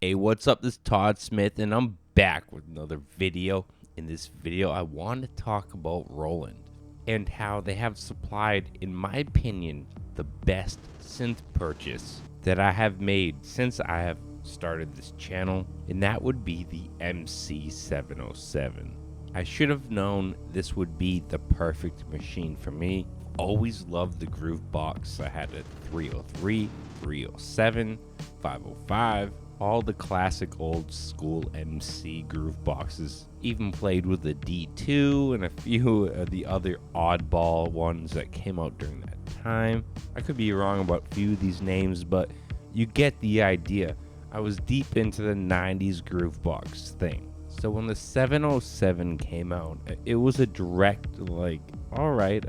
Hey, what's up? This is Todd Smith, and I'm back with another video. In this video, I want to talk about Roland and how they have supplied, in my opinion, the best synth purchase that I have made since I have started this channel, and that would be the MC-707. I should have known this would be the perfect machine for me. Always loved the groove box. I had a 303, 307, 505, all the classic old school MC groove boxes. Even played with the D2 and a few of the other oddball ones that came out during that time. I could be wrong about a few of these names, but you get the idea. I was deep into the 90s groove box thing. So when the 707 came out, it was a direct like, all right,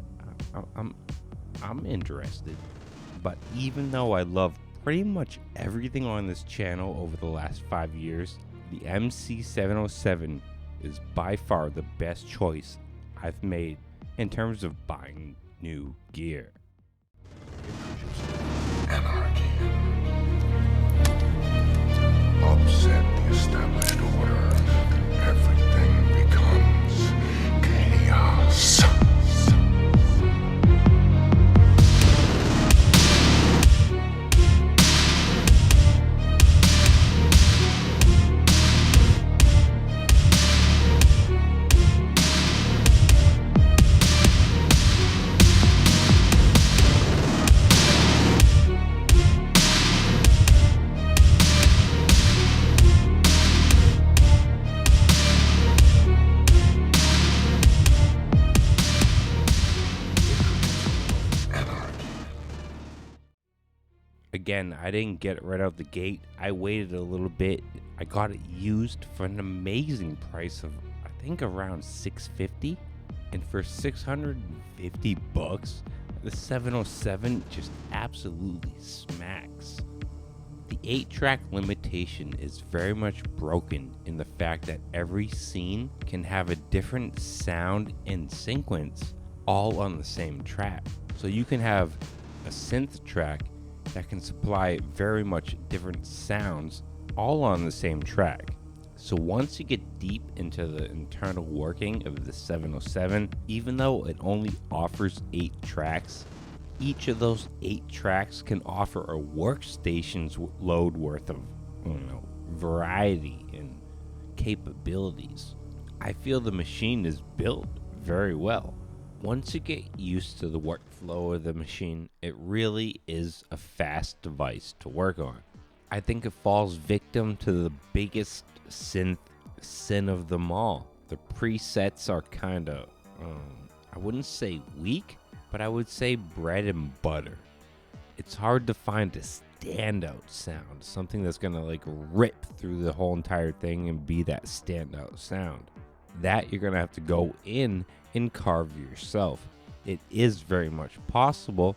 I'm interested. But even though I love pretty much everything on this channel over the last 5 years, the MC-707 is by far the best choice I've made in terms of buying new gear. Anarchy. Upset the established order. Everything becomes chaos. Again, I didn't get it right out the gate. I waited a little bit. I got it used for an amazing price of, I think, around $650. And for 650 bucks, the 707 just absolutely smacks. The 8-track limitation is very much broken in the fact that every scene can have a different sound and sequence all on the same track. So you can have a synth track that can supply very much different sounds all on the same track. So once you get deep into the internal working of the 707, even though it only offers 8 tracks, each of those 8 tracks can offer a workstation's load worth of, variety and capabilities. I feel the machine is built very well. Once you get used to the workflow of the machine, it really is a fast device to work on. I think it falls victim to the biggest synth sin of them all. The presets are kind of, I wouldn't say weak, but I would say bread and butter. It's hard to find a standout sound, something that's gonna like rip through the whole entire thing and be that standout sound. That you're gonna have to go in and carve yourself. It is very much possible,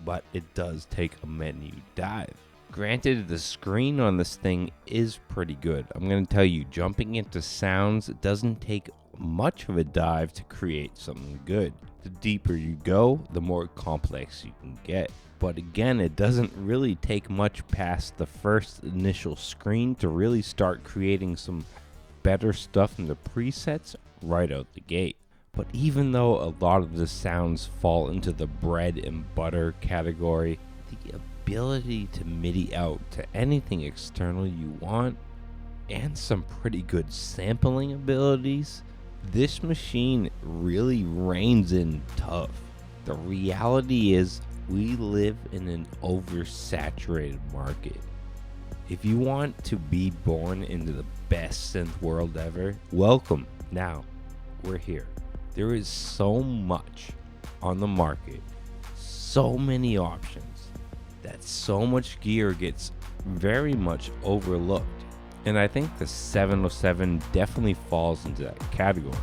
but it does take a menu dive. Granted, the screen on this thing is pretty good. I'm going to tell you, jumping into sounds doesn't take much of a dive to create something good. The deeper you go, the more complex you can get. But again, it doesn't really take much past the first initial screen to really start creating some better stuff in the presets right out the gate. But even though a lot of the sounds fall into the bread and butter category, the ability to MIDI out to anything external you want, and some pretty good sampling abilities, this machine really reins in tough. The reality is, we live in an oversaturated market. If you want to be born into the best synth world ever, welcome. Now, we're here. There is so much on the market, so many options, that so much gear gets very much overlooked. And I think the 707 definitely falls into that category.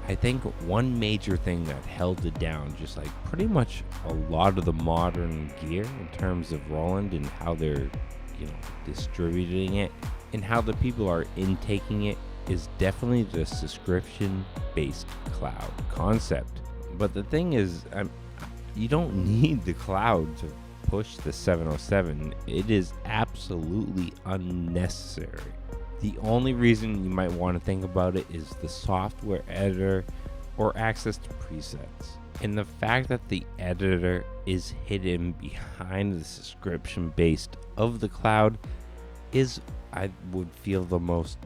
I think one major thing that held it down, just like pretty much a lot of the modern gear in terms of Roland and how they're, distributing it and how the people are intaking it, is definitely the subscription-based cloud concept. But the thing is, you don't need the cloud to push the 707, it is absolutely unnecessary. The only reason you might want to think about it is the software editor or access to presets. And the fact that the editor is hidden behind the subscription base of the cloud is, I would feel, the most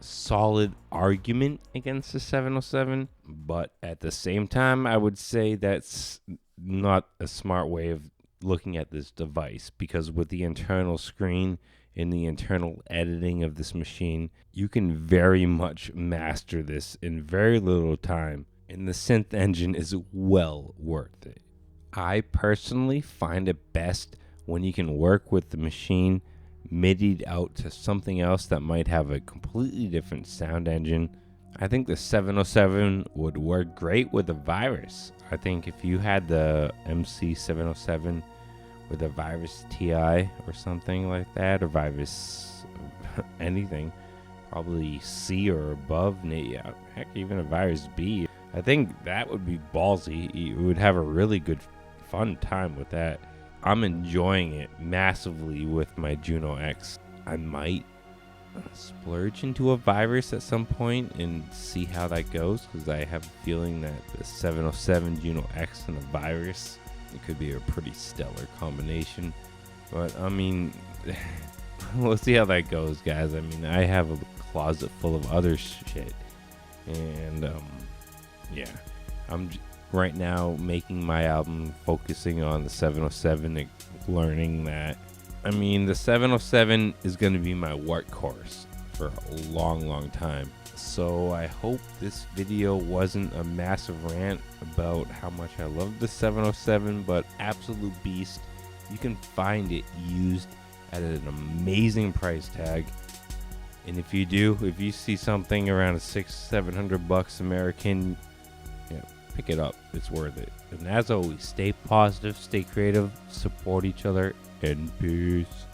solid argument against the 707. But at the same time, I would say that's not a smart way of looking at this device, because with the internal screen and the internal editing of this machine, you can very much master this in very little time. And the synth engine is well worth it. I personally find it best when you can work with the machine midied out to something else that might have a completely different sound engine. I think the 707 would work great with a Virus. I think if you had the MC-707 with a Virus TI or something like that, or Virus anything, probably C or above, yeah, heck, even a Virus B, I think that would be ballsy. You would have a really good fun time with that. I'm enjoying it massively with my Juno X. I might splurge into a Virus at some point and see how that goes, because I have a feeling that the 707 Juno X and a Virus, it could be a pretty stellar combination. But I mean, we'll see how that goes, guys. I mean, I have a closet full of other shit, and yeah, I'm right now making my album focusing on the 707 and learning that, I mean, the 707 is going to be my workhorse for a long time. So I hope this video wasn't a massive rant about how much I love the 707, but absolute beast. You can find it used at an amazing price tag. And if you see something around $600-700 American, yeah, pick it up. It's worth it. And as always, stay positive, stay creative, support each other, and peace.